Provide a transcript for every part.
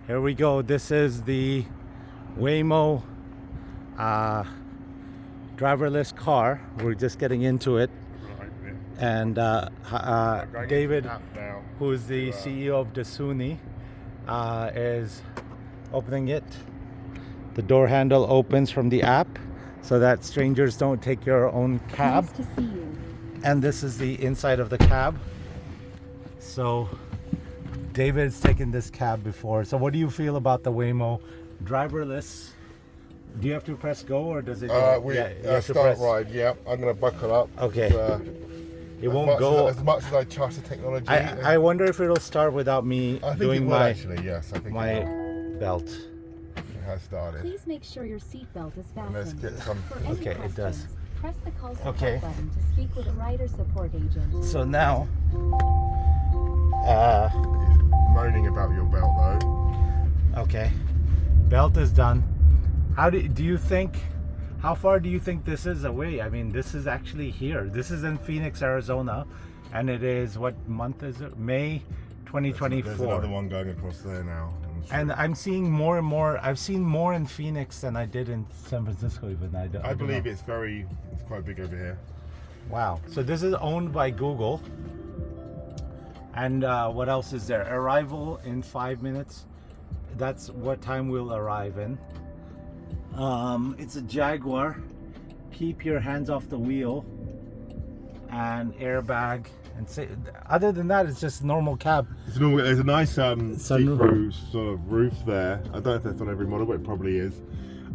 Here we go. This is the Waymo driverless car. We're just getting into it. And David, who is the CEO of Dasuni, is opening it. The door handle opens from the app so that strangers don't take your own cab. Nice to see you. And this is the inside of the cab. So David's taken this cab before. So what do you feel about the Waymo driverless? Do you have to press go or does it? You have to start ride. Yeah, I'm going to buckle up. Okay. It won't go as much as I trust the technology. I wonder if it'll start without me doing my actually. Yes, I think my belt. It has started. Please make sure your seatbelt is fastened. Let's get some. For any Okay, it does. Press the call support Okay. button to speak with a rider support agent. So now, It's moaning about your belt though. okay, belt is done. How do you think? How far do you think this is away? I mean, this is actually here. This is in Phoenix, Arizona, and it is, what month is it? May 2024. There's another one going across there now. And I'm seeing more and more. I've seen more in Phoenix than I did in San Francisco. Even I believe it's quite big over here. Wow. So this is owned by Google. And what else is there? Arrival in 5 minutes. That's what time we'll arrive in. It's a Jaguar. Keep your hands off the wheel. And airbag. And say, other than that, it's just normal cab. There's a nice see-through sort of roof there. I don't know if that's on every model, but it probably is.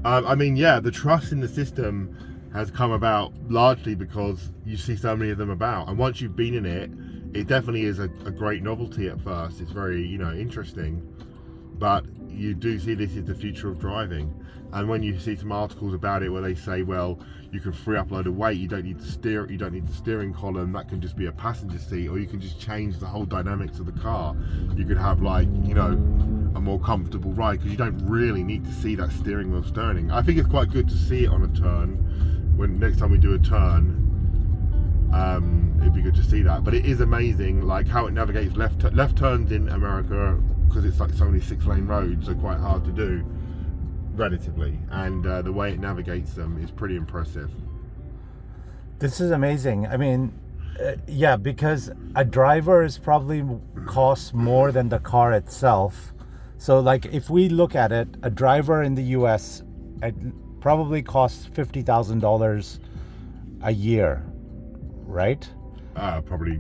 I mean, yeah, the trust in the system has come about largely because you see so many of them about. And once you've been in it, it definitely is a great novelty at first. It's very, interesting. But you do see this is the future of driving. And when you see some articles about it where they say, well, you can free up a load of weight, you don't need the steering column, that can just be a passenger seat, or you can just change the whole dynamics of the car. You could have a more comfortable ride because you don't really need to see that steering wheel turning. I think it's quite good to see it on a turn. When next time we do a turn, it'd be good to see that. But it is amazing, like how it navigates left turns in America, because it's like so many 6-lane roads, are quite hard to do relatively, and the way it navigates them is pretty impressive. This is amazing. I mean, yeah, because a driver is probably costs more than the car itself. So like if we look at it, a driver in the US, it probably costs $50,000 a year, right? Probably,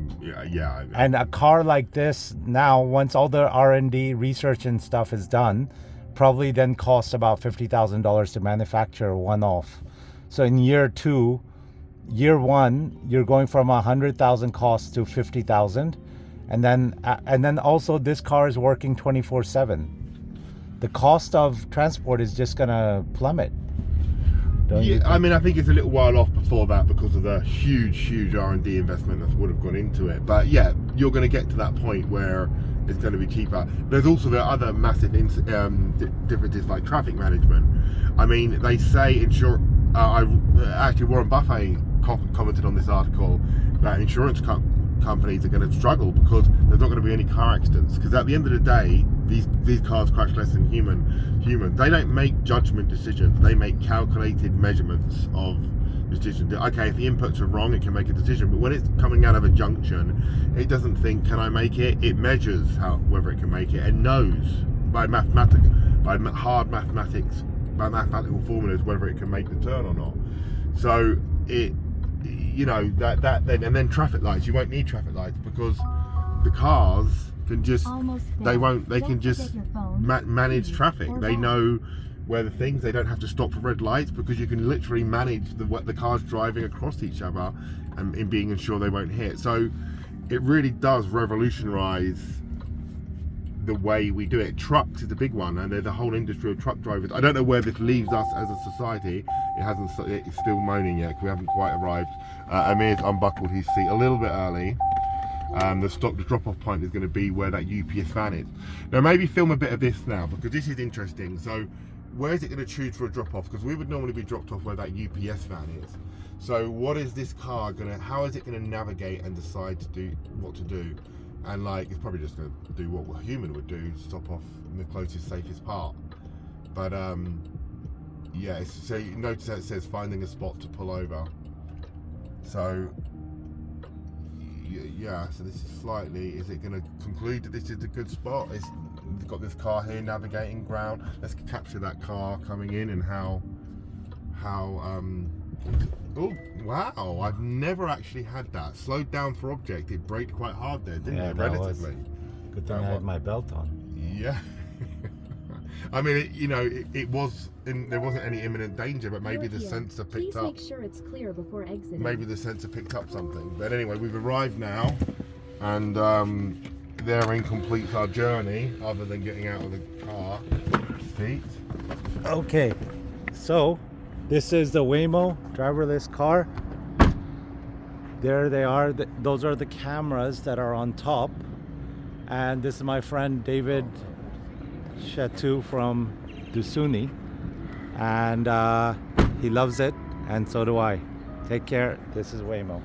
yeah. And a car like this now, once all the R&D research and stuff is done, probably then costs about $50,000 to manufacture one-off. So in year one, you're going from 100,000 cost to 50,000, and then also this car is working 24/7. The cost of transport is just gonna plummet. I mean, I think it's a little while off before that because of the huge R&D investment that would have gone into it. But yeah, you're going to get to that point where it's going to be cheaper. There's also the other massive differences like traffic management. I mean, they say actually Warren Buffett commented on this article that insurance companies are going to struggle because there's not going to be any car accidents, because at the end of the day these cars crash less than human. They don't make judgment decisions, they make calculated measurements of decisions. Okay, if the inputs are wrong, it can make a decision, but when it's coming out of a junction, it doesn't think, can I make it? It measures whether it can make it, and knows by mathematical formulas whether it can make the turn or not. So it, and then traffic lights, you won't need traffic lights because the cars can just manage traffic. They know where the things, they don't have to stop for red lights because you can literally manage the cars driving across each other and in being sure they won't hit. So it really does revolutionize the way we do it. Trucks is a big one, and there's a whole industry of truck drivers. I don't know where this leaves us as a society. It's still moaning yet because we haven't quite arrived. Amir's unbuckled his seat a little bit early. The drop-off point is going to be where that UPS van is. Now maybe film a bit of this now, because this is interesting. So where is it going to choose for a drop-off? Because we would normally be dropped off where that UPS van is. So what is this car how is it going to navigate and decide to do what to do? and like it's probably just going to do what a human would do, stop off in the closest, safest part. But yeah, so you notice that it says finding a spot to pull over. So yeah, so this is slightly, is it going to conclude that this is a good spot? It's got this car here navigating ground. Let's capture that car coming in and how oh wow, I've never actually had that. Slowed down for object, it braked quite hard there, didn't it? Relatively. Good thing I had my belt on. Yeah. I mean, it was there wasn't any imminent danger, but maybe the sensor picked up. Please make sure it's clear before exiting. Maybe the sensor picked up something. But anyway, we've arrived now, and therein completes our journey, other than getting out of the car. Pete? Okay, so this is the Waymo driverless car. There they are. Those are the cameras that are on top. And this is my friend David Chatou from Dusuni, and he loves it, and so do I. Take care. This is Waymo.